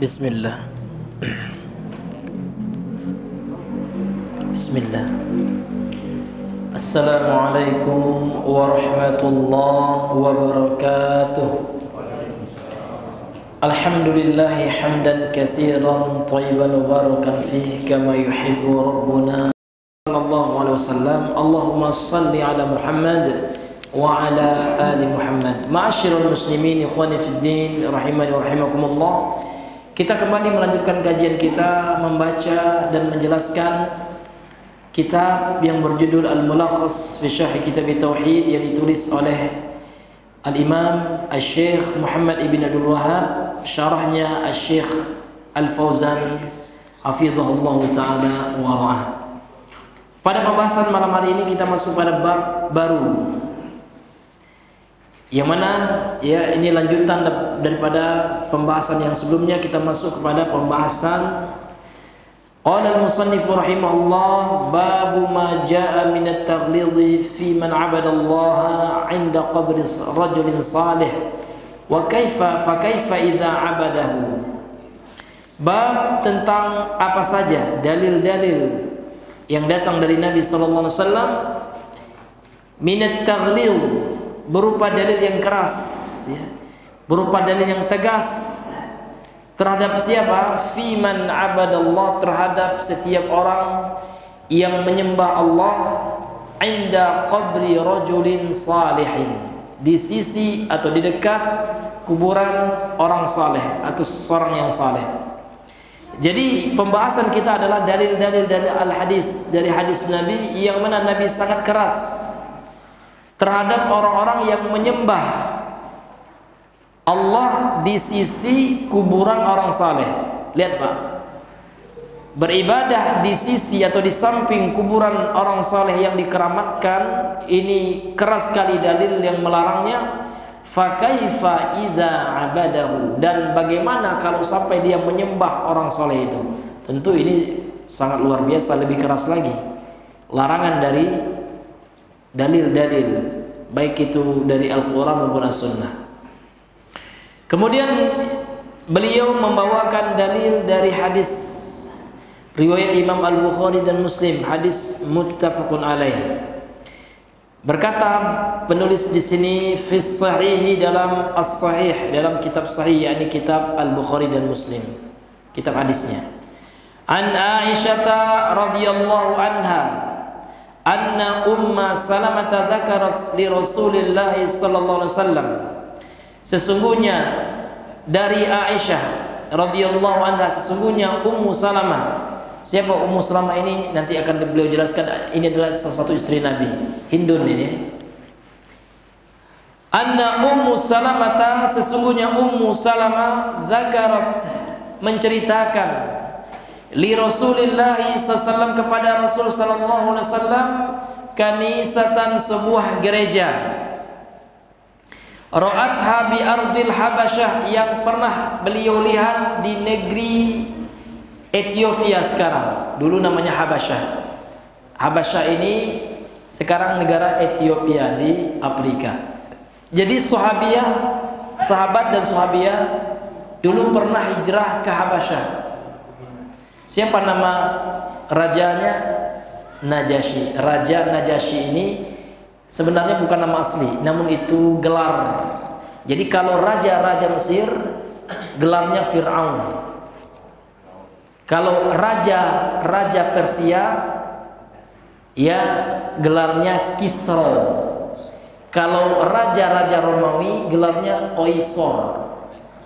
Bismillah. Bismillah. Assalamualaikum warahmatullahi wabarakatuh. Alhamdulillahi hamdan katsiran thayyiban mubarakan fihi kama yuhibbu rabbuna sallallahu alaihi wasallam. Allahumma shalli ala Muhammad wa ala ali Muhammad. Ma'asyiral muslimin ikhwani fid din rahimani wa rahimakumullah. Kita kembali melanjutkan kajian kita membaca dan menjelaskan kitab yang berjudul Al-Mulakhas fi Syarh Kitab Tauhid yang ditulis oleh Al-Imam Al-Syekh Muhammad Ibn Abdul Wahhab, syarahnya Al-Syekh Al-Fauzan hafizahullah ta'ala wa ra'ah. Pada pembahasan malam hari ini kita masuk pada bab baru, yang mana ya ini lanjutan daripada pembahasan yang sebelumnya. Kita masuk kepada pembahasan qala al-musannif rahimahullah babu ma jaa min at-taghlidh fi man 'abada Allah 'inda qabri rajulin salih wa kaifa idza 'abadahu. Bab tentang apa saja dalil-dalil yang datang dari Nabi sallallahu alaihi wasallam min at-taghlidh, berupa dalil yang keras ya, berupa dalil yang tegas terhadap siapa? Fi man abadallah, terhadap setiap orang yang menyembah Allah inda qabri rajulin salihin, di sisi atau di dekat kuburan orang saleh atau seorang yang saleh. Jadi pembahasan kita adalah dalil-dalil dari al-hadis, dari hadis Nabi, yang mana Nabi sangat keras terhadap orang-orang yang menyembah Allah di sisi kuburan orang saleh. Lihat Pak, beribadah di sisi atau di samping kuburan orang saleh yang dikeramatkan, ini keras sekali dalil yang melarangnya. Fa kaifa idza abadahu, dan bagaimana kalau sampai dia menyembah orang saleh itu. Tentu ini sangat luar biasa, lebih keras lagi larangan dari dalil-dalil, baik itu dari Al-Quran maupun As-Sunnah. Kemudian beliau membawakan dalil dari hadis riwayat Imam Al-Bukhari dan Muslim, hadis muttafaqun alaih. Berkata penulis di sini fi sahihi, dalam as-sahih, dalam kitab sahih, yakni kitab Al-Bukhari dan Muslim, kitab hadisnya. An Aisyah radhiyallahu anha anna umma Salamah dzakarat li Rasulillah sallallahu alaihi wasallam, sesungguhnya dari Aisyah radhiyallahu anha, sesungguhnya Ummu Salamah. Siapa Ummu Salamah ini? Nanti akan beliau jelaskan. Ini adalah salah satu istri Nabi, Hindun ini. Anna Ummu Salamah, sesungguhnya Ummu Salamah dzakarat, menceritakan li Rasulillah sallallahu, kepada Rasul sallallahu alaihi wasallam, kanisatan, sebuah gereja, ra'atha bi ardil Habasyah, yang pernah beliau lihat di negeri Ethiopia sekarang, dulu namanya Habasyah. Habasyah ini sekarang negara Ethiopia di Afrika. Jadi sahabiah, sahabat dan sahabiah dulu pernah hijrah ke Habasyah. Siapa nama rajanya? Najasyi. Raja Najasyi ini sebenarnya bukan nama asli, namun itu gelar. Jadi kalau raja-raja Mesir gelarnya Fir'aun. Kalau raja-raja Persia ya gelarnya Kisra. Kalau raja-raja Romawi gelarnya Qaisar.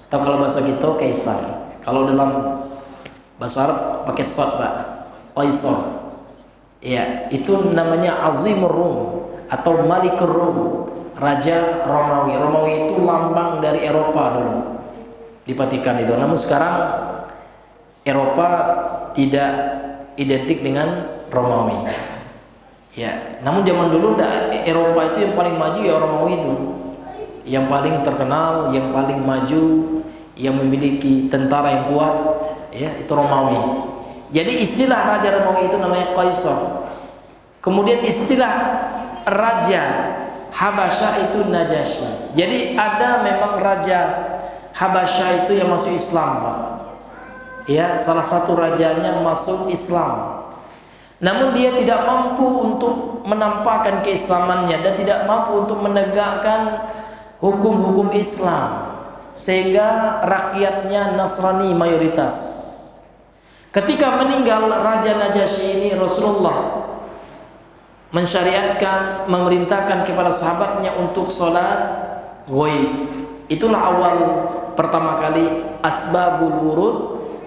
Atau kalau bahasa kita Kaisar. Kalau dalam bahasa Arab pakai shad Pak, Qaisar. Ya, itu namanya Azimur Rum atau Malikur Rum, raja Romawi. Romawi itu lambang dari Eropa dulu, dipatikan itu. Namun sekarang Eropa tidak identik dengan Romawi. Ya, namun zaman dulu Eropa itu yang paling maju ya Romawi itu. Yang paling terkenal, yang paling maju, yang memiliki tentara yang kuat, ya itu Romawi. Jadi istilah raja Romawi itu namanya Qaisar. Kemudian istilah raja Habasyah itu Najasyi. Jadi ada memang raja Habasyah itu yang masuk Islam Pak. ya, salah satu rajanya masuk Islam. Namun dia tidak mampu untuk menampakkan keislamannya dan tidak mampu untuk menegakkan hukum-hukum Islam, sehingga rakyatnya Nasrani mayoritas. Ketika meninggal Raja Najasyi ini, Rasulullah mensyariatkan, memerintahkan kepada sahabatnya untuk sholat ghaib. Itulah awal pertama kali asbabul wurud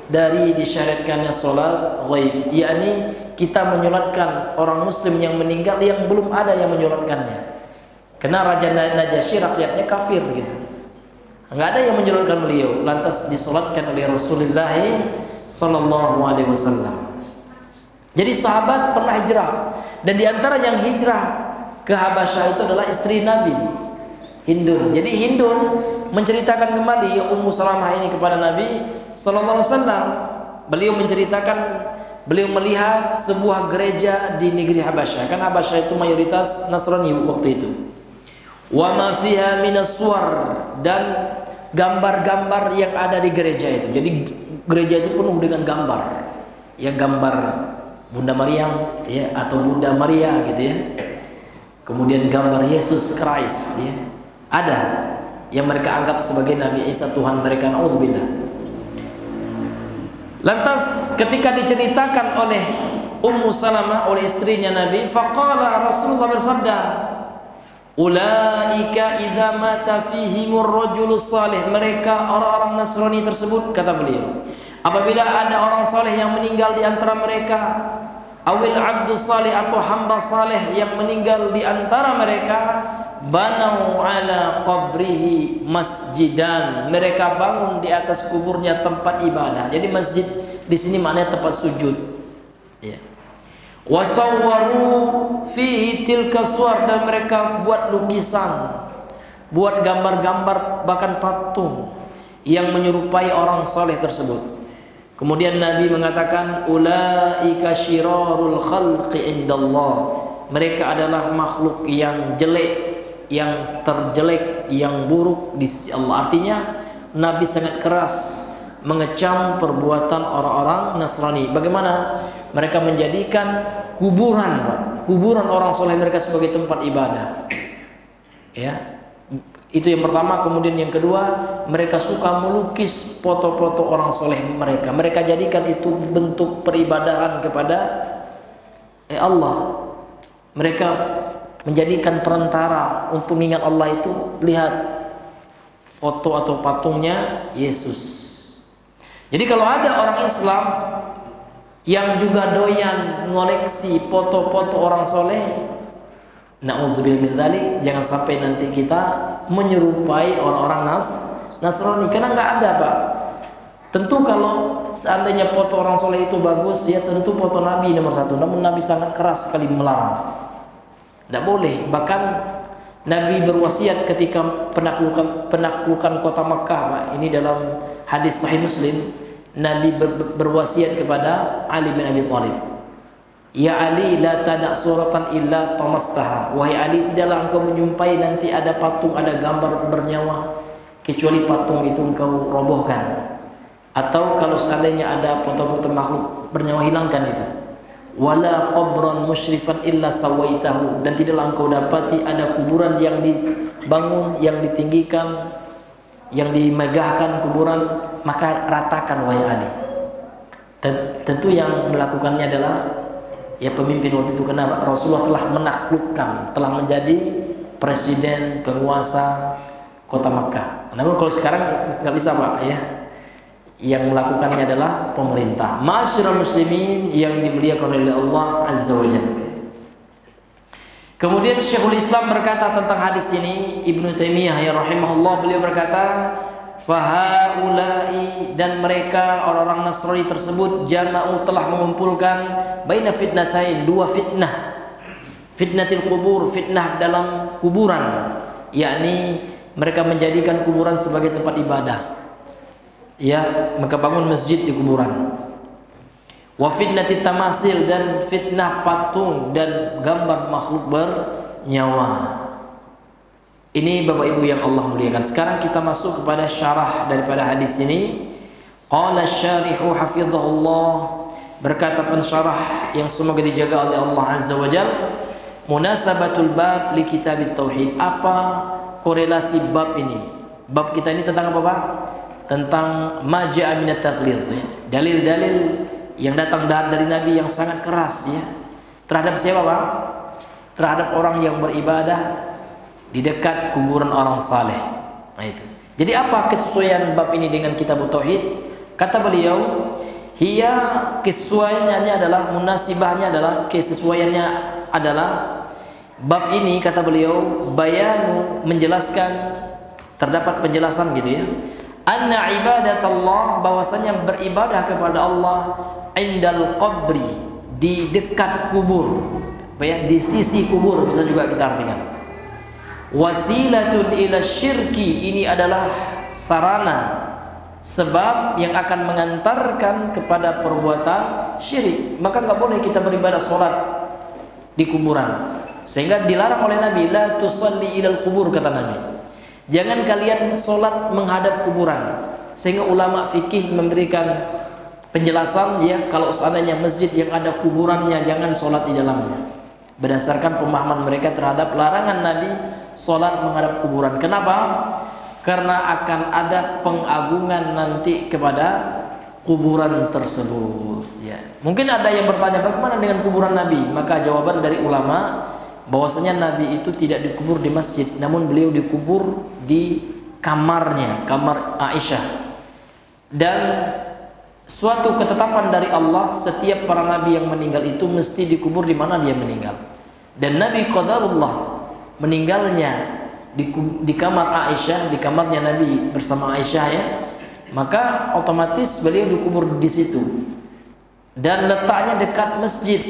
dari disyariatkannya sholat ghaib, yakni kita menyolatkan orang muslim yang meninggal yang belum ada yang menyolatkannya. Karena Raja Najasyi rakyatnya kafir gitu, nggak ada yang menyolatkan beliau, lantas disolatkan oleh Rasulullah sallallahu alaihi wasallam. Jadi sahabat pernah hijrah, dan diantara yang hijrah ke Habasyah itu adalah istri Nabi, Hindun. Jadi Hindun menceritakan kembali Ummu Salamah ini kepada Nabi sallallahu alaihi wasallam. Beliau menceritakan, beliau melihat sebuah gereja di negeri Habasyah. Kan Habasyah itu mayoritas Nasrani waktu itu. Wa ma fiha minas suwar, dan gambar-gambar yang ada di gereja itu. Jadi gereja itu penuh dengan gambar. Ya, gambar Bunda Maryam ya, atau Bunda Maria gitu ya. Kemudian gambar Yesus Christ ya. Ada yang mereka anggap sebagai Nabi Isa Tuhan mereka, naudzubillah. Lantas ketika diceritakan oleh Ummu Salamah, oleh istrinya Nabi, faqala, Rasulullah bersabda, ulaika idza mata fihimur rajulus salih, mereka orang-orang Nasrani tersebut, kata beliau, apabila ada orang saleh yang meninggal di antara mereka, awil abdus salih, atau hamba saleh yang meninggal di antara mereka, banau ala qabrihi masjidan, mereka bangun di atas kuburnya tempat ibadah. Jadi masjid di sini maknanya tempat sujud ya. Wasawwaru fihi tilka suwar, dan mereka buat lukisan, buat gambar-gambar, bahkan patung yang menyerupai orang saleh tersebut. Kemudian Nabi mengatakan, ulaika syirarul khalqi indallah, mereka adalah makhluk yang jelek, yang terjelek, yang buruk di sisi Allah. Artinya Nabi sangat keras mengecam perbuatan orang-orang Nasrani. Bagaimana mereka menjadikan kuburan, kuburan orang soleh mereka sebagai tempat ibadah ya. Itu yang pertama. Kemudian yang kedua, mereka suka melukis foto-foto orang soleh mereka. Mereka jadikan itu bentuk peribadahan kepada Allah. Mereka menjadikan perantara untuk mengingat Allah itu, lihat foto atau patungnya Yesus. Jadi kalau ada orang Islam yang juga doyan ngoleksi foto-foto orang soleh, na'udzubillah min dzalik, jangan sampai nanti kita menyerupai orang-orang Nasrani, karena nggak ada Pak. Tentu kalau seandainya foto orang soleh itu bagus, ya tentu foto Nabi nomor satu. Namun Nabi sangat keras sekali melarang, tidak boleh. Bahkan Nabi berwasiat ketika penaklukan kota Makkah, Pak. Ini dalam hadis Sahih Muslim. Nabi berwasiat kepada Ali bin Abi Thalib, ya Ali, la tada' suratan illa tamastaha, wahai Ali, tidaklah engkau menjumpai nanti ada patung, ada gambar bernyawa, kecuali patung itu engkau robohkan. Atau kalau seandainya ada foto-foto makhluk bernyawa, hilangkan itu. Wala qabran musyrifan illa sawaitahu, dan tidaklah engkau dapati ada kuburan yang dibangun, yang ditinggikan, yang dimegahkan kuburan, maka ratakan wahai Ali. Tentu yang melakukannya adalah ya pemimpin waktu itu, karena Rasulullah telah menaklukkan, telah menjadi presiden, penguasa kota Makkah. Namun kalau sekarang nggak bisa Pak ya. Yang melakukannya adalah pemerintah. Ma'asyiral muslimin yang dimuliakan oleh Allah Azza wa Jalla. Kemudian Syekhul Islam berkata tentang hadis ini, Ibnu Taimiyah ya rahimahullah, beliau berkata, fahaulai, dan mereka orang-orang Nasrani tersebut, jama'u, telah mengumpulkan baina fitnatain, dua fitnah. Fitnatil kubur, fitnah dalam kuburan, yakni mereka menjadikan kuburan sebagai tempat ibadah. Ya, maka bangun masjid di kuburan. Wa fitnatit tamasil, dan fitnah patung dan gambar makhluk bernyawa. Ini Bapak Ibu yang Allah muliakan. Sekarang kita masuk kepada syarah daripada hadis ini. Qala asy-syarihu hafizahullah, berkata pensyarah yang semoga dijaga oleh Allah Azza wa Jalla, munasabatul bab li kitabit tauhid. Apa korelasi bab ini? Bab kita ini tentang apa, Pak? Tentang maja'a minat taghlidz, ya. Dalil-dalil yang datang dari Nabi yang sangat keras, ya. Terhadap siapa, Pak? Terhadap orang yang beribadah di dekat kuburan orang saleh. Nah itu. Jadi apa kesesuaian bab ini dengan kitab tauhid? Kata beliau, hiya, kesesuaiannya adalah, munasibahnya adalah, kesesuaiannya adalah, bab ini kata beliau, bayanu, menjelaskan, terdapat penjelasan gitu ya, anna ibadatullah, bahwasanya beribadah kepada Allah, indal qabri, di dekat kubur, di sisi kubur bisa juga kita artikan. Wasilatun ila syirki, ini adalah sarana, sebab yang akan mengantarkan kepada perbuatan syirik. Maka nggak boleh kita beribadah sholat di kuburan, sehingga dilarang oleh Nabi, la tusalli ilal kubur, kata Nabi, jangan kalian sholat menghadap kuburan. Sehingga ulama fikih memberikan penjelasan, ya, kalau seandainya masjid yang ada kuburannya, jangan sholat di dalamnya, berdasarkan pemahaman mereka terhadap larangan Nabi sholat menghadap kuburan. Kenapa? Karena akan ada pengagungan nanti kepada kuburan tersebut, ya. Mungkin ada yang bertanya, bagaimana dengan kuburan Nabi? Maka jawaban dari ulama bahwasanya Nabi itu tidak dikubur di masjid, namun beliau dikubur di kamarnya, kamar Aisyah. Dan suatu ketetapan dari Allah, setiap para nabi yang meninggal itu mesti dikubur di mana dia meninggal. Dan Nabi qadarullah meninggalnya di kamar Aisyah, di kamarnya Nabi bersama Aisyah, ya, maka otomatis beliau dikubur di situ, dan letaknya dekat masjid,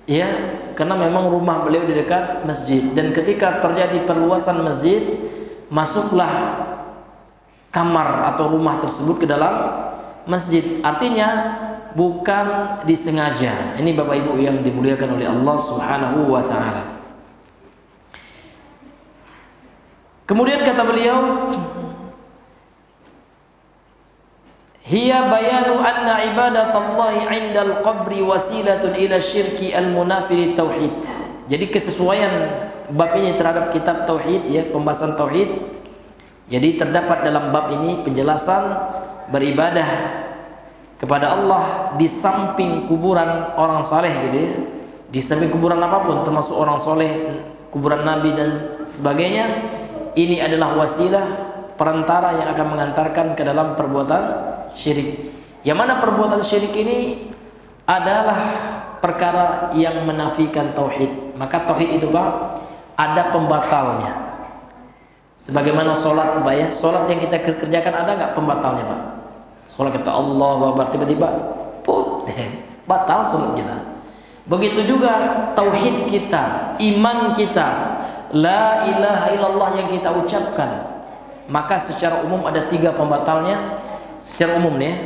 ya, karena memang rumah beliau di dekat masjid. Dan ketika terjadi perluasan masjid, masuklah kamar atau rumah tersebut ke dalam masjid. Artinya bukan disengaja. Ini Bapak Ibu yang dimuliakan oleh Allah Subhanahu wa taala. Kemudian kata beliau, hiya bayanu anna ibadatallahi 'indal qabri wasilatun ila syirki al-munafi tauhid. Jadi kesesuaian bab ini terhadap kitab tauhid, ya, pembahasan tauhid. Jadi terdapat dalam bab ini penjelasan beribadah kepada Allah di samping kuburan orang saleh, gitu ya. Di samping kuburan apapun, termasuk orang soleh, kuburan Nabi dan sebagainya. Ini adalah wasilah, perantara yang akan mengantarkan ke dalam perbuatan syirik. Yang mana perbuatan syirik ini adalah perkara yang menafikan tauhid. Maka tauhid itu, Pak, ada pembatalnya. Sebagaimana sholat, Pak, ya, sholat yang kita kerjakan ada nggak pembatalnya, Pak? Sholat kita Allahu Akbar, tiba-tiba batal sholat kita. Begitu juga tauhid kita, iman kita, la ilaha illallah yang kita ucapkan, maka secara umum ada 3 pembatalnya. Secara umum, ya,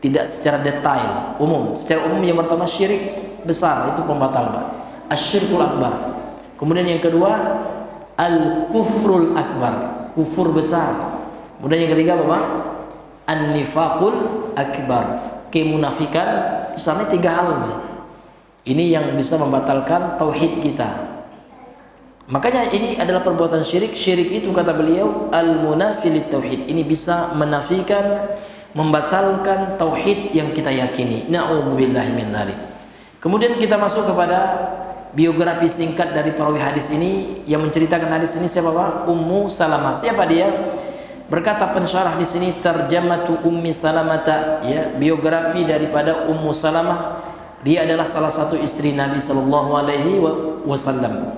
tidak secara detail, umum. Secara umum yang pertama syirik besar, itu pembatal, Pak, asyirkul akbar. Kemudian yang kedua al-kufrul akbar, kufur besar. Kemudian yang ketiga apa, Pak? An-nifaqul akbar, kemunafikan. Misalnya 3 hal ini yang bisa membatalkan tauhid kita. Makanya ini adalah perbuatan syirik. Syirik itu kata beliau al-munafi lit-tauhid. Ini bisa menafikan, membatalkan tauhid yang kita yakini. Na'udzubillahi min dzalik. Kemudian kita masuk kepada biografi singkat dari perawi hadis ini. Yang menceritakan hadis ini siapa, Pak? Ummu Salamah. Siapa dia? Berkata pensyarah di sini, tarjamatu Ummi Salamata, ya, biografi daripada Ummu Salamah. Dia adalah salah satu istri Nabi sallallahu alaihi wasallam.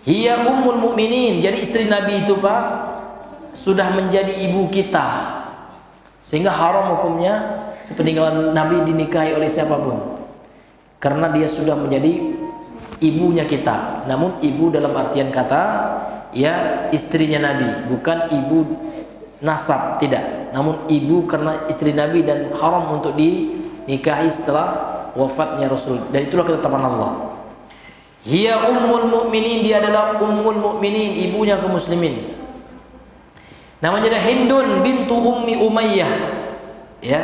Hiya ummul mu'minin. Jadi istri Nabi itu, Pak, sudah menjadi ibu kita, sehingga haram hukumnya sepeninggalan Nabi dinikahi oleh siapapun, karena dia sudah menjadi ibunya kita. Namun ibu dalam artian kata, ya, istrinya Nabi, bukan ibu nasab, tidak. Namun ibu karena istri Nabi dan haram untuk dinikahi setelah wafatnya Rasul. Dan itulah ketetapan Allah. Hiya ummul mu'minin, dia adalah ummul mu'minin, ibunya kaum muslimin. Namanya Hindun bintu Ummi Umayyah. ya,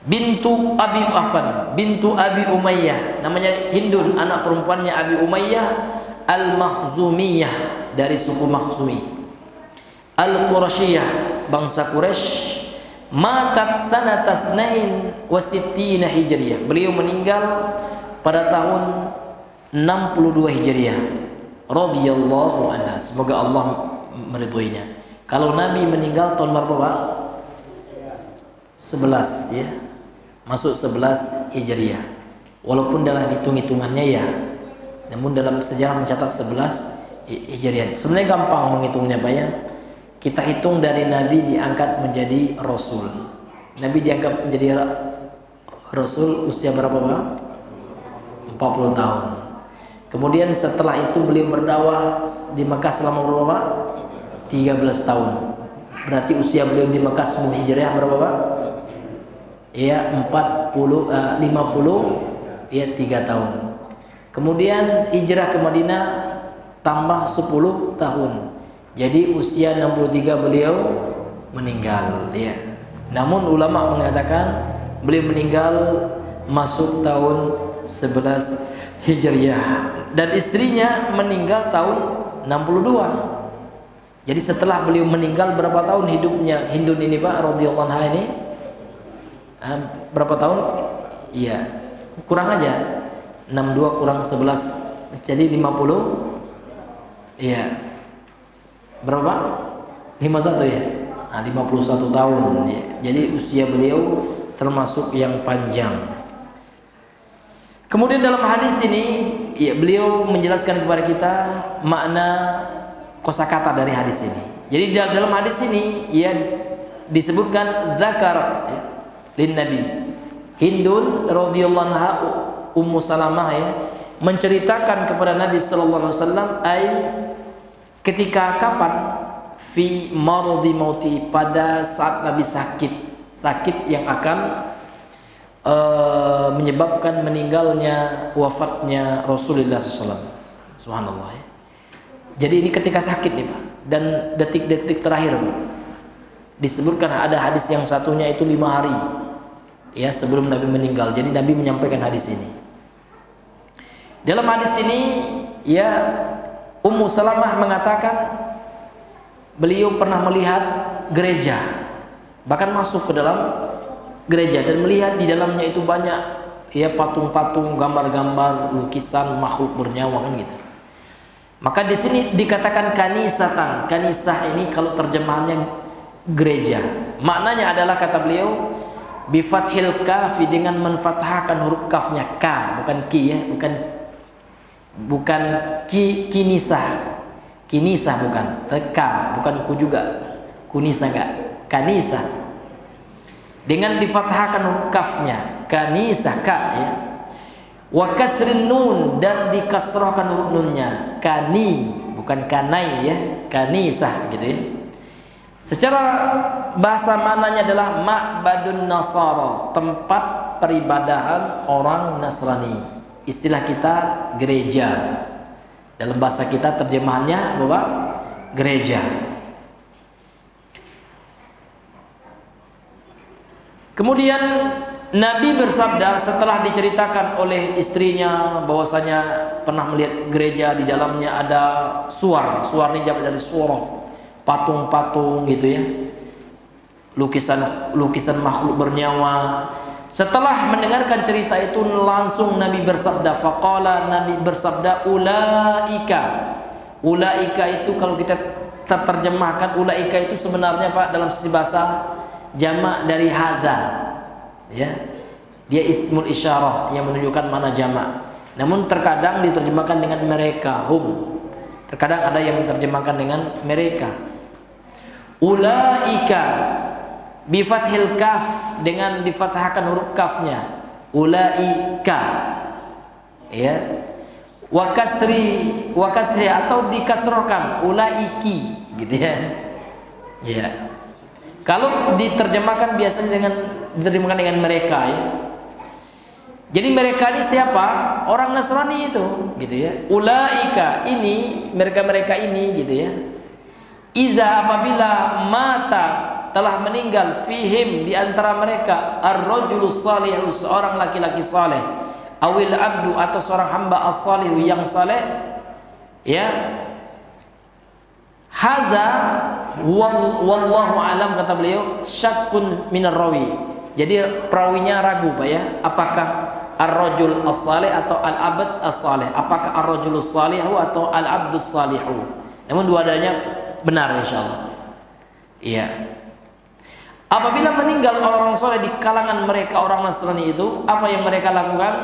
bintu Abi Affan, bintu Abi Umayyah, namanya Hindun, anak perempuannya Abi Umayyah Al-Makhzumiyah, dari suku Makhzumi, Al-Qurashiyah, bangsa Quraisy. Matat sanatasnain wasittina hijriyah, beliau meninggal pada tahun 62 hijriyah, radhiyallahu anha, semoga Allah meridhoinya. Kalau Nabi meninggal tahun berapa? 11 ya, masuk 11 hijriyah, walaupun dalam hitung-hitungannya ya, namun dalam sejarah mencatat 11 hijriyah. Sebenarnya gampang menghitungnya Pak ya. Kita hitung dari Nabi diangkat menjadi Rasul. Nabi diangkat menjadi Rasul usia berapa Pak? 40 tahun. Kemudian setelah itu beliau berdakwah di Mekah selama berapa Pak? 13 tahun. Berarti usia beliau di Mekah sebelum hijrah berapa Pak? Ya 50 ya 3 tahun. Kemudian hijrah ke Madinah tambah 10 tahun. Jadi usia 63 beliau meninggal ya. Namun ulama mengatakan beliau meninggal masuk tahun 11 Hijriah dan istrinya meninggal tahun 62. Jadi setelah beliau meninggal berapa tahun hidupnya Hindun ini Pak radhiyallahu anha ini? Berapa tahun? Iya. Kurang aja. 62 kurang 11 jadi 50. Iya. Berapa? 51 ya? Nah, 51 tahun ya. Jadi usia beliau termasuk yang panjang. Kemudian dalam hadis ini ya, beliau menjelaskan kepada kita makna kosakata dari hadis ini. Jadi dalam hadis ini ya disebutkan zakarat ya, lin Nabi. Hindun radhiyallahu anha Ummu Salamah ya menceritakan kepada Nabi sallallahu alaihi wasallam ketika kapan fi maradi mauti, pada saat Nabi sakit yang akan menyebabkan meninggalnya, wafatnya Rasulullah SAW. Subhanallah ya. Jadi ini ketika sakit nih Pak, dan detik-detik terakhir Pak. Disebutkan ada hadis yang satunya itu 5 hari ya sebelum Nabi meninggal. Jadi Nabi menyampaikan hadis ini. Dalam hadis ini ya Ummu Salamah mengatakan beliau pernah melihat gereja, bahkan masuk ke dalam gereja dan melihat di dalamnya itu banyak ya patung-patung, gambar-gambar, lukisan makhluk bernyawa kan gitu. Maka di sini dikatakan kanisatan. Kanisah ini kalau terjemahannya gereja. Maknanya adalah kata beliau bi fathil kaf, dengan menfathahkan huruf kafnya ka, bukan ki ya, bukan kinisah bukan, ka bukan ku juga, kunisa enggak, kanisah dengan difathahkan huruf kafnya, kanisah ka ya, wa kasrin nun, dan dikasrahkan huruf nunnya, kani bukan kanai ya, kanisah gitu ya. Secara bahasa mananya adalah ma'badun nasara, tempat peribadahan orang Nasrani. Istilah kita gereja, dalam bahasa kita terjemahannya Bapak gereja. Kemudian Nabi bersabda setelah diceritakan oleh istrinya bahwasanya pernah melihat gereja, di dalamnya ada suar ini jamak dari surah, patung-patung gitu ya, lukisan makhluk bernyawa. Setelah mendengarkan cerita itu langsung Nabi bersabda, faqala, Nabi bersabda, ulaika itu kalau kita terjemahkan, ulaika itu sebenarnya Pak dalam sisi bahasa jamak dari hadza ya, dia ismul isyarah yang menunjukkan mana jamak. Namun terkadang diterjemahkan dengan mereka, hum, terkadang ada yang diterjemahkan dengan mereka. Ulaika bi fathil kaf, dengan difathahkan huruf kafnya, ulaika ya, wa kasri atau dikasrohkan ulaiki gitu ya. Ya. Kalau diterjemahkan biasanya diterjemahkan dengan mereka ya. Jadi mereka ini siapa? Orang Nasrani itu gitu ya. Ulaika ini, mereka ini gitu ya. Iza, apabila mata telah meninggal fihim di antara mereka ar-rajulus salihu, seorang laki-laki saleh, awil abdu atau seorang hamba as-salihu yang saleh, ya, haza wallahu alam, kata beliau, syakkun minar rawi. Jadi perawinya ragu Pak ya, apakah ar-rajul as-salih atau al-abd as-salih, apakah ar-rajulus salihu atau al-abdus salihu. Namun dua-duanya benar insyaallah. Iya. Apabila meninggal orang soleh di kalangan mereka orang Nasrani itu, apa yang mereka lakukan?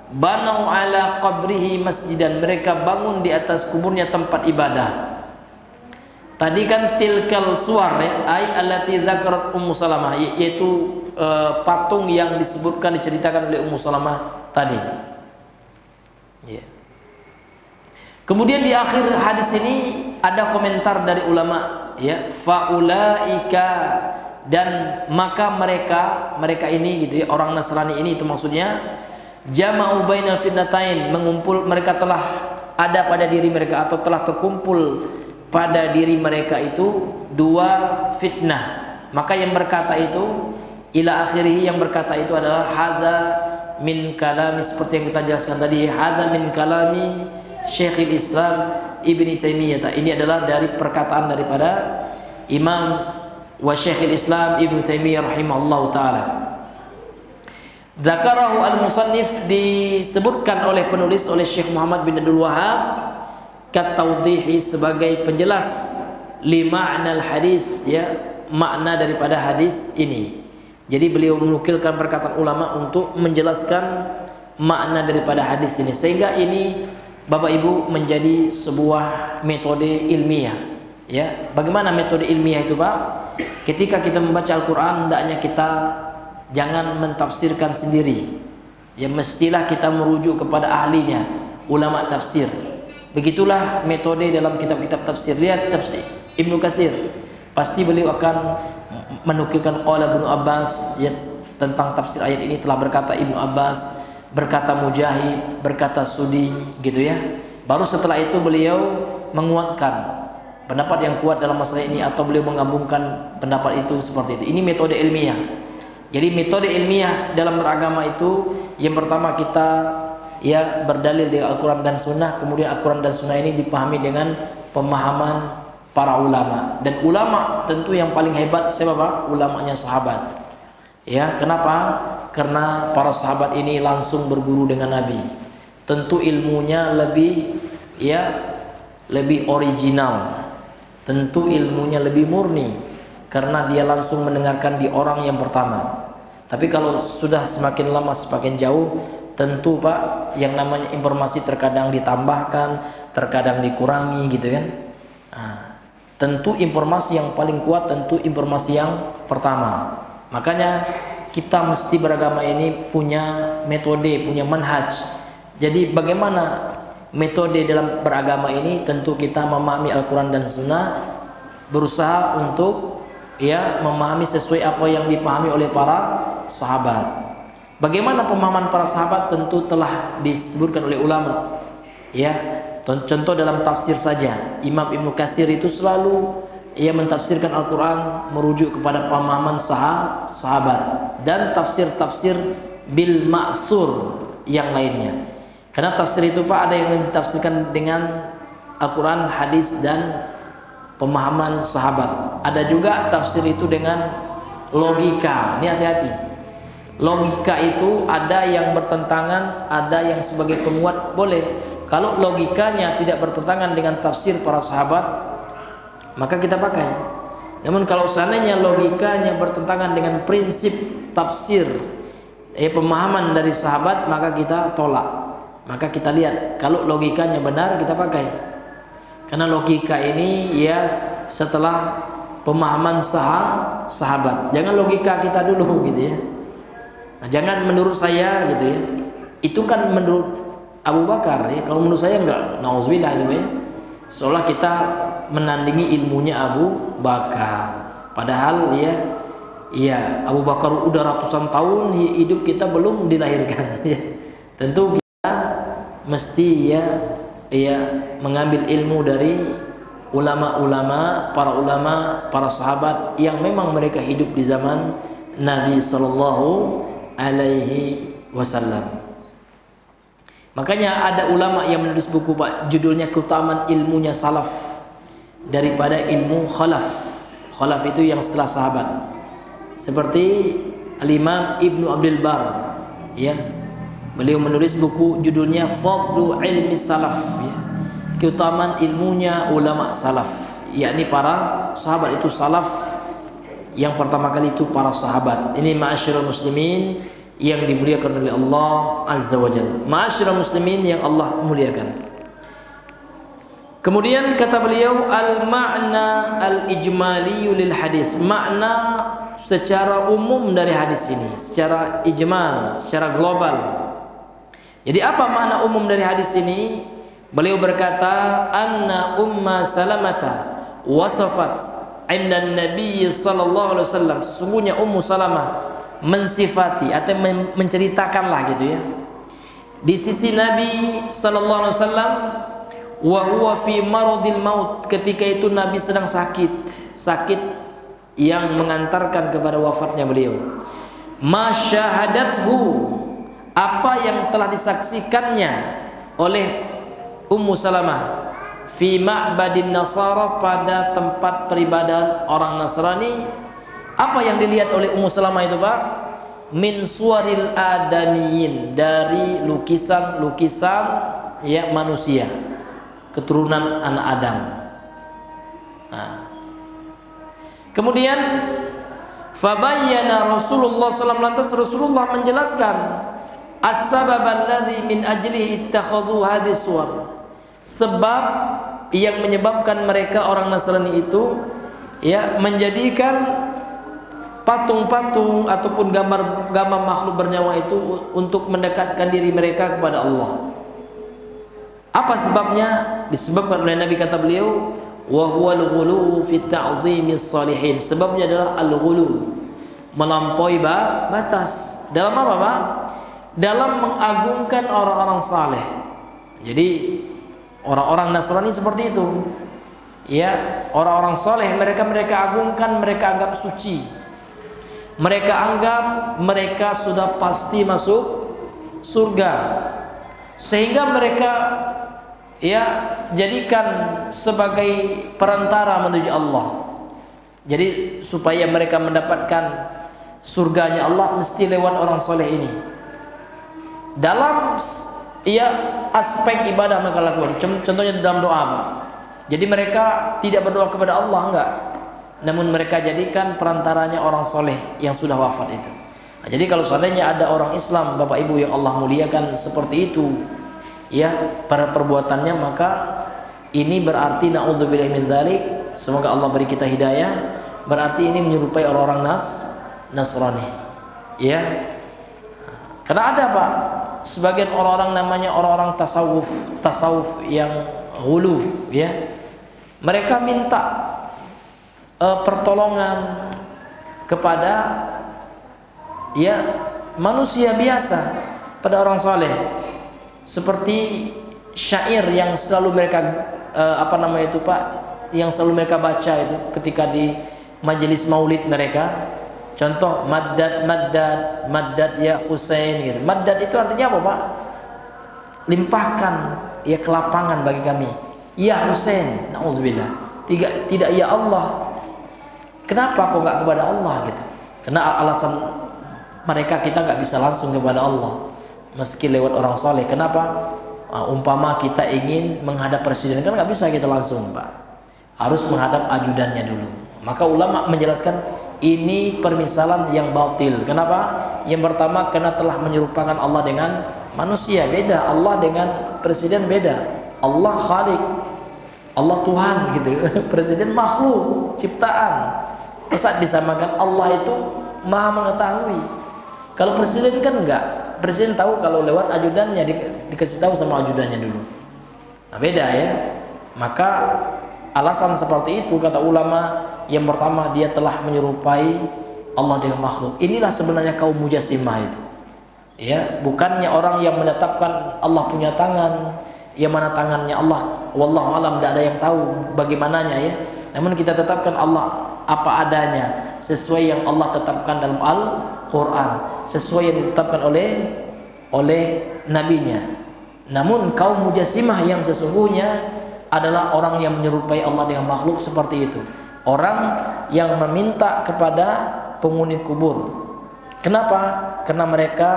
Banau ala qabrihi masjidan, mereka bangun di atas kuburnya tempat ibadah. Tadi kan tilkal suwar ya, ay allati dzakarat Ummu Salamah, yaitu patung yang disebutkan, diceritakan oleh Ummu Salamah tadi. Ya. Kemudian di akhir hadis ini ada komentar dari ulama, ya, faulaika, dan maka mereka ini gitu ya, orang Nasrani ini itu maksudnya, jama'u bainal fitnatain, mengumpul, mereka telah ada pada diri mereka atau telah terkumpul pada diri mereka itu dua fitnah. Maka yang berkata itu ila akhirih, yang berkata itu adalah hadza min kalami, seperti yang kita jelaskan tadi, hadza min kalami Syekhul Islam Ibnu Taimiyah. Ini adalah dari perkataan daripada Imam wa Syekhul Islam Ibnu Taimiyah rahimahullahu taala. Dzakarahu al-musannif, disebutkan oleh penulis, oleh Syekh Muhammad bin Abdul Wahhab, katawdihi, sebagai penjelas lima'nal hadis, ya, makna daripada hadis ini. Jadi beliau menukilkan perkataan ulama untuk menjelaskan makna daripada hadis ini, sehingga ini Bapak Ibu menjadi sebuah metode ilmiah, ya. Bagaimana metode ilmiah itu Pak? Ketika kita membaca Al-Quran, hendaknya kita jangan mentafsirkan sendiri, ya, mestilah kita merujuk kepada ahlinya, ulama tafsir. Begitulah metode dalam kitab-kitab tafsir. Lihat tafsir Ibnu Katsir, pasti beliau akan menukilkan qala Ibnu Abbas, ya, tentang tafsir ayat ini telah berkata Ibnu Abbas, berkata Mujahid, berkata Sudi, gitu ya. Baru setelah itu beliau menguatkan pendapat yang kuat dalam masalah ini, atau beliau menggabungkan pendapat itu seperti itu. Ini metode ilmiah. Jadi metode ilmiah dalam beragama itu, yang pertama kita, ya, berdalil dengan Al-Quran dan Sunnah. Kemudian Al-Quran dan Sunnah ini dipahami dengan pemahaman para ulama. Dan ulama tentu yang paling hebat siapa Pak? Ulamanya sahabat. Ya, kenapa? Karena para sahabat ini langsung berguru dengan Nabi. Tentu ilmunya lebih, ya, lebih original. Tentu ilmunya lebih murni, karena dia langsung mendengarkan di orang yang pertama. Tapi kalau sudah semakin lama semakin jauh, tentu Pak, yang namanya informasi terkadang ditambahkan, terkadang dikurangi, gitu kan. Nah, tentu informasi yang paling kuat tentu informasi yang pertama. Makanya kita mesti beragama ini punya metode, punya manhaj. Jadi bagaimana metode dalam beragama ini? Tentu kita memahami Al-Quran dan Sunnah, berusaha untuk, ya, memahami sesuai apa yang dipahami oleh para sahabat. Bagaimana pemahaman para sahabat? Tentu telah disebutkan oleh ulama, ya. Contoh dalam tafsir saja, Imam Ibnu Katsir itu selalu, ia mentafsirkan Al-Quran merujuk kepada pemahaman sahabat, dan tafsir-tafsir bil ma'sur yang lainnya. Karena tafsir itu Pak, ada yang ditafsirkan dengan Al-Quran, hadis, dan pemahaman sahabat. Ada juga tafsir itu dengan logika. Ini hati-hati. Logika itu ada yang bertentangan, ada yang sebagai penguat, boleh. Kalau logikanya tidak bertentangan dengan tafsir para sahabat, maka kita pakai. Namun kalau seandainya logikanya bertentangan dengan prinsip tafsir, pemahaman dari sahabat, maka kita tolak. Maka kita lihat, kalau logikanya benar kita pakai. Karena logika ini, ya, setelah pemahaman sahabat. Jangan logika kita dulu, gitu ya. Nah, jangan menurut saya, gitu ya. Itu kan menurut Abu Bakar, ya. Kalau menurut saya enggak, nauzubillah itu ya. Seolah kita menandingi ilmunya Abu Bakar. Padahal, ya, Abu Bakar udah ratusan tahun hidup, kita belum dilahirkan, ya. Tentu kita mesti, ya, mengambil ilmu dari ulama-ulama, para sahabat yang memang mereka hidup di zaman Nabi sallallahu alaihi wasallam. Makanya ada ulama yang menulis buku Pak, judulnya keutamaan ilmunya salaf daripada ilmu khalaf. Khalaf itu yang setelah sahabat. Seperti Al-Imam Ibnu Abdul Bar, ya. Beliau menulis buku judulnya Fadlu Ilmi Salaf, ya. Keutamaan ilmunya ulama salaf, yakni para sahabat itu salaf. Yang pertama kali itu para sahabat. Ini ma'asyiral muslimin yang dimuliakan oleh Allah Azza wa Jalla. Ma'asyiral muslimin yang Allah muliakan. Kemudian kata beliau al-ma'na al-ijmali lil hadis. Makna secara umum dari hadis ini, secara ijmal, secara global. Jadi apa makna umum dari hadis ini? Beliau berkata anna umma salamata wasafat 'inda Nabi sallallahu alaihi wasallam. Sesungguhnya Ummu Salamah mensifati atau menceritakanlah gitu ya, di sisi Nabi sallallahu alaihi wasallam, wa huwa fi maradil maut, ketika itu Nabi sedang sakit yang mengantarkan kepada wafatnya beliau. Masyahadathu, apa yang telah disaksikannya oleh Ummu Salamah fi ma'badin Nasara, pada tempat peribadahan orang Nasrani. Apa yang dilihat oleh Ummu Salamah itu Pak? Min suwaril adamiyin, dari lukisan-lukisan ya manusia, keturunan anak Adam. Nah. Kemudian fabayyana Rasulullah SAW, lantas Rasulullah menjelaskan as-sabab alladzi min ajlihi ittakhadhu hadhihi suwar, sebab yang menyebabkan mereka orang Nasrani itu ya menjadikan patung-patung ataupun gambar-gambar makhluk bernyawa itu untuk mendekatkan diri mereka kepada Allah. Apa sebabnya? Disebabkan oleh Nabi, kata beliau, wa huwal ghulu fi ta'zimis salihin. Sebabnya adalah al-ghulu, melampaui batas. Dalam apa, Pak? Dalam mengagungkan orang-orang saleh. Jadi orang-orang Nasrani seperti itu. Ya, orang-orang saleh mereka agungkan, mereka anggap suci. Mereka anggap mereka sudah pasti masuk surga, sehingga mereka ya jadikan sebagai perantara menuju Allah. Jadi supaya mereka mendapatkan surganya Allah mesti lewat orang soleh ini. Dalam ya aspek ibadah mereka lakukan, contohnya dalam doa. Jadi mereka tidak berdoa kepada Allah, enggak, namun mereka jadikan perantaranya orang soleh yang sudah wafat itu. Nah, jadi kalau seandainya ada orang Islam, Bapak Ibu yang Allah muliakan, seperti itu ya pada perbuatannya, maka ini berarti na'udzubillahi min dzalik, semoga Allah beri kita hidayah, berarti ini menyerupai orang-orang Nasrani ya. Karena ada Pak, sebagian orang-orang namanya orang-orang tasawuf yang hulu ya, mereka minta pertolongan kepada ya manusia biasa, pada orang soleh, seperti syair yang selalu mereka apa namanya itu Pak, yang selalu mereka baca itu ketika di majelis maulid mereka. Contoh maddad maddad maddad ya Husain gitu. Maddad itu artinya apa Pak? Limpahkan ya kelapangan bagi kami ya Husain. Nauzubillah. Tidak ya Allah. Kenapa kok nggak kepada Allah gitu? Karena alasan mereka, kita nggak bisa langsung kepada Allah meski lewat orang soleh. Kenapa? Umpama kita ingin menghadap presiden, kan nggak bisa kita langsung Pak, harus menghadap ajudannya dulu. Maka ulama menjelaskan ini permisalan yang batil. Kenapa? Yang pertama, karena telah menyerupakan Allah dengan manusia. Beda, Allah dengan presiden beda. Allah Khalik, Allah Tuhan gitu. Presiden makhluk ciptaan. Masa disamakan? Allah itu maha mengetahui. Kalau presiden kan enggak, presiden tahu kalau lewat ajudannya, dikasih tahu sama ajudannya dulu. Nah beda ya. Maka alasan seperti itu kata ulama, yang pertama dia telah menyerupai Allah dengan makhluk. Inilah sebenarnya kaum mujassimah itu. Ya, bukannya orang yang menetapkan Allah punya tangan, yang mana tangannya Allah, wallahu alam, tidak ada yang tahu bagaimananya ya. Namun kita tetapkan Allah apa adanya, sesuai yang Allah tetapkan dalam Al-Quran, sesuai yang ditetapkan oleh nabinya. Namun kaum Mujassimah yang sesungguhnya adalah orang yang menyerupai Allah dengan makhluk seperti itu, orang yang meminta kepada penghuni kubur. Kenapa? Karena mereka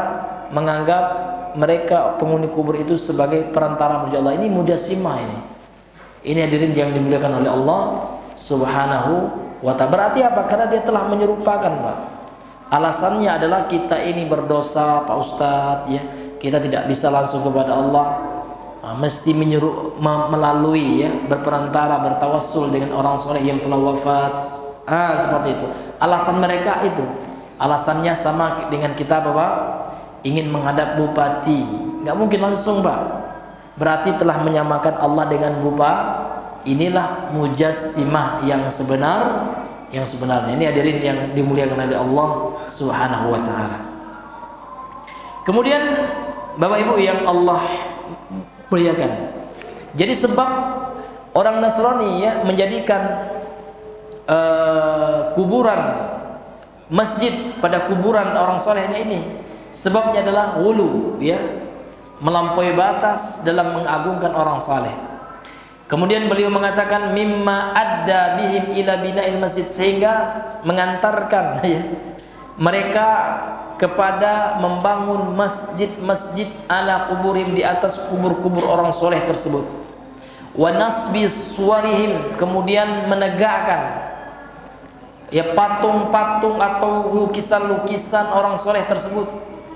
menganggap mereka penghuni kubur itu sebagai perantara menuju Allah. Ini Mujassimah ini. Ini hadirin yang dimuliakan oleh Allah Subhanahu wa ta'ala. Berarti apa? Karena dia telah menyerupakan, Pak. Alasannya adalah kita ini berdosa, Pak Ustadz, ya. Kita tidak bisa langsung kepada Allah, mesti melalui ya, berperantara, bertawassul dengan orang soleh yang telah wafat. Seperti itu. Alasan mereka itu. Alasannya sama dengan kita, Bapak, ingin menghadap bupati, nggak mungkin langsung, Pak. Berarti telah menyamakan Allah dengan bupati. Inilah Mujassimah yang sebenarnya. Ini hadirin yang dimuliakan oleh Allah Subhanahu wa ta'ala. Kemudian Bapak Ibu yang Allah muliakan, jadi sebab orang Nasrani ya menjadikan kuburan masjid pada kuburan orang solehnya ini, sebabnya adalah ghulu ya, melampaui batas dalam mengagungkan orang saleh. Kemudian beliau mengatakan mimma adda bihim ila bina'il masjid, sehingga mengantarkan ya, mereka kepada membangun masjid-masjid ala kuburihim, di atas kubur-kubur orang soleh tersebut. Wa nasbi suwarihim, kemudian menegakkan ya patung-patung atau lukisan-lukisan orang soleh tersebut,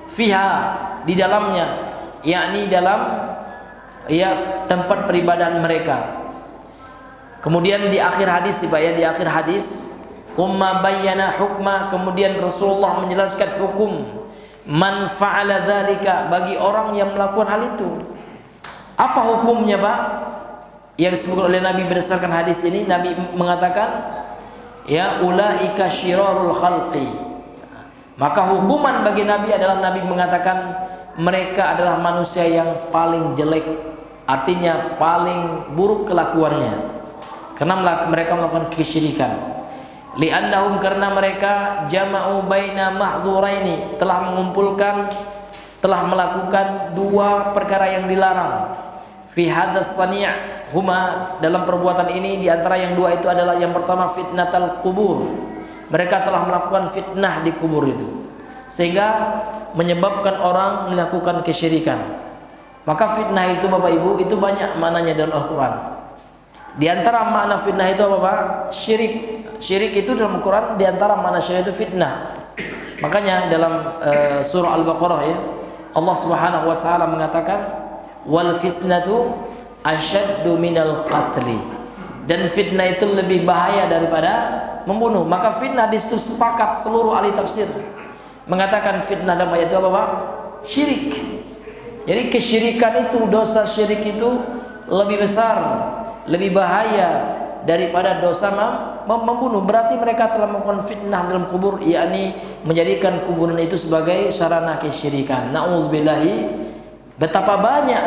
fiha, di dalamnya, yakni dalam ya tempat peribadahan mereka. Kemudian di akhir hadis, di akhir hadis, thumma bayyana hukma, kemudian Rasulullah menjelaskan hukum man fa'ala dzalika, bagi orang yang melakukan hal itu. Apa hukumnya, Pak? Yang disebutkan oleh Nabi berdasarkan hadis ini, Nabi mengatakan ya ulaika syirarul khalqi. Maka hukuman bagi Nabi adalah, Nabi mengatakan mereka adalah manusia yang paling jelek, artinya paling buruk kelakuannya, karena mereka melakukan kesyirikan. Li'annahum, karena mereka jama'u baina mahdhuraini, telah mengumpulkan, telah melakukan dua perkara yang dilarang. Fi hadas sani' huma, dalam perbuatan ini di antara yang dua itu adalah yang pertama fitnatal kubur. Mereka telah melakukan fitnah di kubur itu, sehingga menyebabkan orang melakukan kesyirikan. Maka fitnah itu Bapak Ibu itu banyak maknanya dalam Al-Quran. Di antara makna fitnah itu apa, Pak? Syirik. Syirik itu dalam Al-Quran, di antara makna syirik itu fitnah. Makanya dalam surah Al-Baqarah ya, Allah Subhanahu wa ta'ala mengatakan wal fitnatu asyaddu minal qatli, dan fitnah itu lebih bahaya daripada membunuh. Maka fitnah di situ sepakat seluruh ahli tafsir mengatakan fitnah dalam ayat itu apa, Pak? Syirik. Jadi kesyirikan itu, dosa syirik itu lebih besar, lebih bahaya daripada dosa membunuh. Berarti mereka telah melakukan fitnah dalam kubur, yakni menjadikan kuburan itu sebagai sarana kesyirikan. Na'udzubillahi. Betapa banyak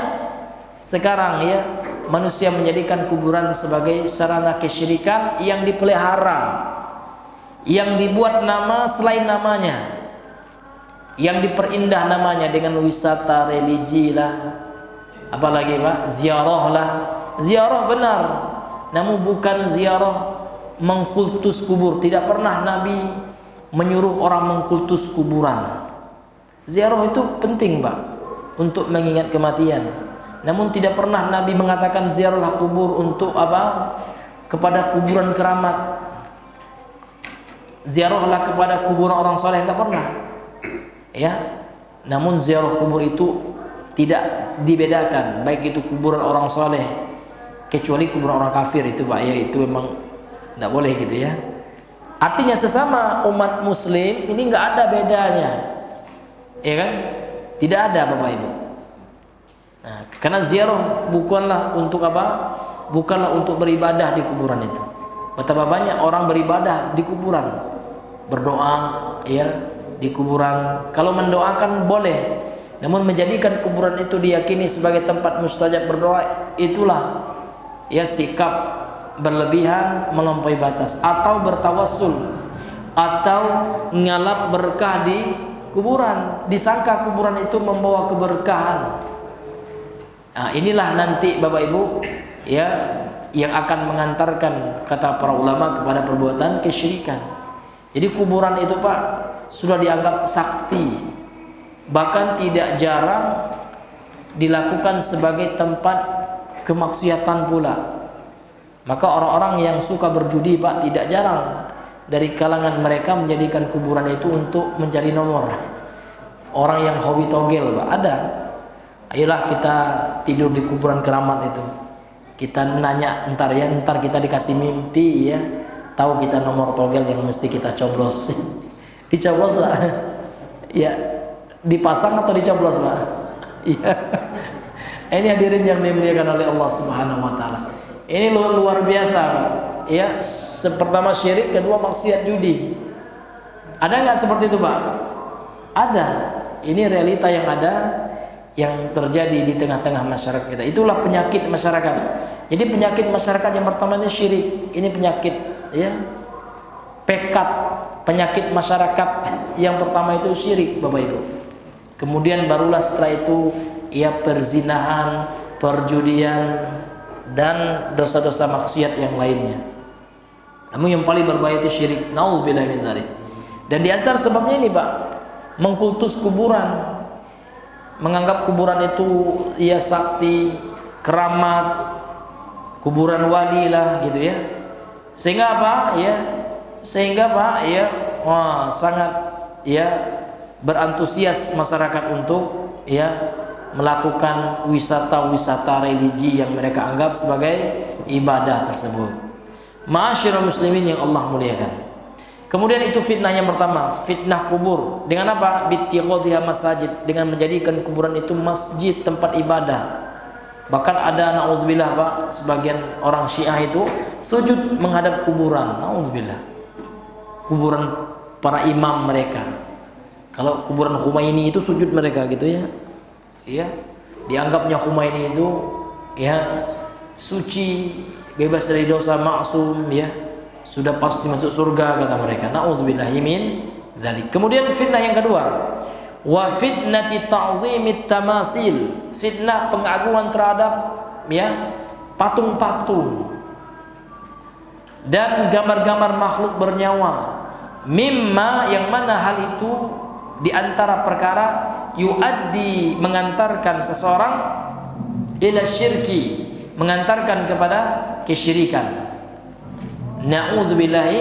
sekarang ya manusia menjadikan kuburan sebagai sarana kesyirikan yang dipelihara, yang dibuat nama selain namanya, yang diperindah namanya dengan wisata religi lah, apalagi Pak, ziarah lah. Ziarah benar, namun bukan ziarah mengkultus kubur. Tidak pernah Nabi menyuruh orang mengkultus kuburan. Ziarah itu penting, Pak, untuk mengingat kematian. Namun tidak pernah Nabi mengatakan ziarahlah kubur untuk apa? Kepada kuburan keramat. Ziarahlah kepada kuburan orang soleh, enggak pernah. Ya. Namun ziarah kubur itu tidak dibedakan, baik itu kuburan orang soleh kecuali kuburan orang kafir itu, Pak, ya, itu memang tidak boleh gitu ya. Artinya sesama umat muslim ini nggak ada bedanya, ya kan? Tidak ada, Bapak Ibu. Nah, karena ziarah bukanlah untuk apa? Bukanlah untuk beribadah di kuburan itu. Betapa banyak orang beribadah di kuburan, berdoa ya di kuburan. Kalau mendoakan boleh, Namun menjadikan kuburan itu diyakini sebagai tempat mustajab berdoa, itulah ya sikap berlebihan, melampaui batas, atau bertawassul, atau ngalap berkah di kuburan, disangka kuburan itu membawa keberkahan. Nah, inilah nanti Bapak Ibu ya yang akan mengantarkan, kata para ulama, kepada perbuatan kesyirikan. Jadi kuburan itu Pak sudah dianggap sakti, bahkan tidak jarang dilakukan sebagai tempat kemaksiatan pula. Maka orang-orang yang suka berjudi Pak tidak jarang dari kalangan mereka menjadikan kuburan itu untuk mencari nomor. Orang yang hobi togel Pak ada. Ayolah kita tidur di kuburan keramat itu. Kita nanya ntar kita dikasih mimpi ya. Tahu kita nomor togel yang mesti kita coblos. Dicoblos lah. Ya, dipasang atau dicoblos Pak? Iya. Ini hadirin yang dimuliakan oleh Allah Subhanahu wa taala. Ini luar biasa Pak. Ya, pertama syirik, kedua maksiat judi. Ada nggak seperti itu Pak? Ada. Ini realita yang ada, yang terjadi di tengah-tengah masyarakat kita. Itulah penyakit masyarakat. Jadi penyakit masyarakat yang pertama ini syirik. Ini penyakit ya. Pekat, penyakit masyarakat yang pertama itu syirik Bapak Ibu. Kemudian barulah setelah itu ya perzinahan, perjudian, dan dosa-dosa maksiat yang lainnya. Namun yang paling berbahaya itu syirik. Nauzubillah min dzalik. Dan di antara sebabnya ini Pak, mengkultus kuburan, menganggap kuburan itu ya sakti, keramat, kuburan wali lah gitu ya. Sehingga apa? Ya, sehingga Pak ya, wah sangat ya berantusias masyarakat untuk ya melakukan wisata-wisata religi yang mereka anggap sebagai ibadah tersebut. Ma'asyiral muslimin yang Allah muliakan. Kemudian itu fitnah yang pertama, fitnah kubur. Dengan apa? Bittikhadhiha masajid, dengan menjadikan kuburan itu masjid, tempat ibadah. Bahkan ada naudzubillah Pak, sebagian orang Syiah itu sujud menghadap kuburan. Naudzubillah. Kuburan para imam mereka. Kalau kuburan Khomeini itu sujud mereka gitu ya. Ya, dianggapnya Khomeini itu ya suci, bebas dari dosa, maksum ya, sudah pasti masuk surga kata mereka. Nauzubillahi min dzalik. Kemudian fitnah yang kedua, wa fitnati ta'zimit tamasil, fitnah pengagungan terhadap ya patung-patung dan gambar-gambar makhluk bernyawa, mimma yang mana hal itu di antara perkara yuaddi, mengantarkan seseorang ila syirki, mengantarkan kepada kesyirikan. Na'udzubillahi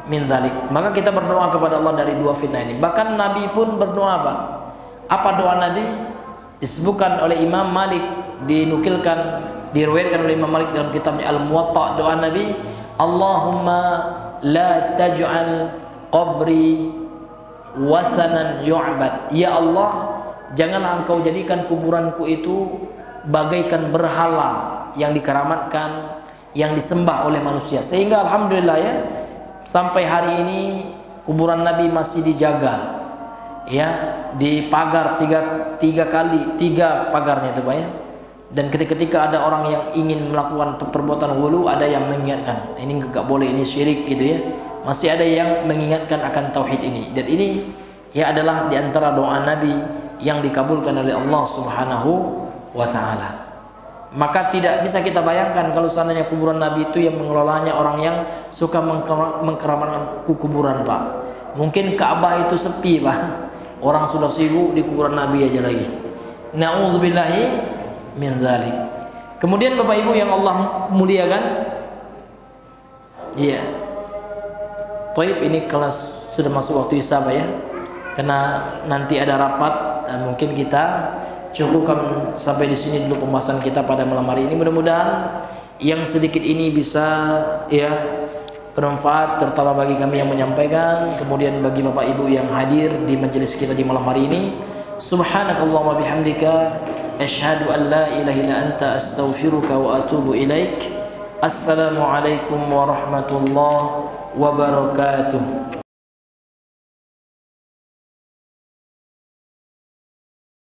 min dzalik. Maka kita berdoa kepada Allah dari dua fitnah ini. Bahkan Nabi pun berdoa apa? Apa doa Nabi? Disebutkan oleh Imam Malik, dinukilkan, diriwayatkan oleh Imam Malik dalam kitabnya Al-Muwatta. Doa Nabi, Allahumma la taj'al qabri wasanan yu'bad. Ya Allah, janganlah engkau jadikan kuburanku itu bagaikan berhala yang dikeramatkan, yang disembah oleh manusia. Sehingga alhamdulillah ya, sampai hari ini kuburan Nabi masih dijaga ya, dipagar tiga pagarnya itu Pak ya. Dan ketika ada orang yang ingin melakukan perbuatan hulu, ada yang mengingatkan ini enggak boleh, ini syirik gitu ya. Masih ada yang mengingatkan akan tauhid ini. Dan ini ya adalah diantara doa Nabi yang dikabulkan oleh Allah Subhanahu wa ta'ala. Maka tidak bisa kita bayangkan kalau seandainya kuburan Nabi itu yang mengelolanya orang yang suka mengkeramatkan kuburan Pak. Mungkin Ka'bah itu sepi Pak, orang sudah sibuk di kuburan Nabi aja lagi. Na'udzubillahi min dzalik. Kemudian Bapak Ibu yang Allah muliakan, iya, Taib ini kelas sudah masuk waktu isya Pak ya, karena nanti ada rapat. Mungkin kita cukupkan sampai di sini dulu pembahasan kita pada malam hari ini. Mudah-mudahan yang sedikit ini bisa ya bermanfaat, terutama bagi kami yang menyampaikan, kemudian bagi Bapak Ibu yang hadir di majelis kita di malam hari ini. Subhanakallahumma bihamdika asyhadu an la ilaha illa anta astaghfiruka wa atubu ilaik. Assalamualaikum warahmatullahi wabarakatuh.